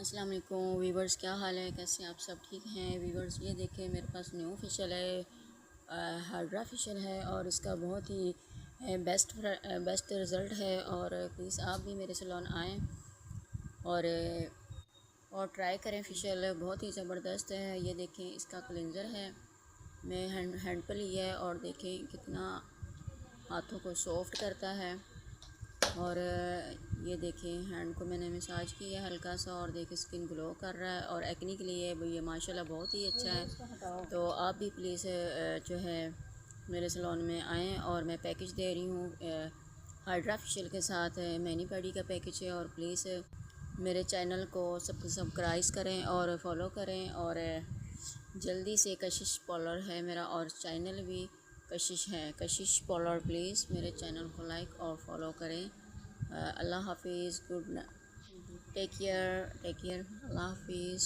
अस्सलाम वालेकुम वीवर्स, क्या हाल है? कैसे आप सब ठीक हैं वीवर्स? ये देखें मेरे पास न्यू फेशियल है, हाइड्रा फेशियल है और इसका बहुत ही बेस्ट रिज़ल्ट है। और प्लीज़ आप भी मेरे सैलून आएँ और ट्राई करें। फेशियल बहुत ही ज़बरदस्त है। ये देखें इसका क्लेंज़र है, मैं हैंड पे लिया है और देखें कितना हाथों को सॉफ्ट करता है। और ये देखें हैंड को मैंने मसाज किया हल्का सा और देखें स्किन ग्लो कर रहा है। और एक्ने के लिए ये माशाल्लाह बहुत ही अच्छा है। तो आप भी प्लीज़ जो है मेरे सैलून में आएँ। और मैं पैकेज दे रही हूँ हाइड्रा फेशियल के साथ मैनी पैडी का पैकेज है। और प्लीज़ मेरे चैनल को सब्सक्राइब करें और फॉलो करें। और जल्दी से कशिश पॉलर है मेरा और चैनल भी कशिश है, कशिश पॉलर। प्लीज़ मेरे चैनल को लाइक और फॉलो करें। अल्लाह हाफिज़, टेक केयर, अल्लाह हाफिज़।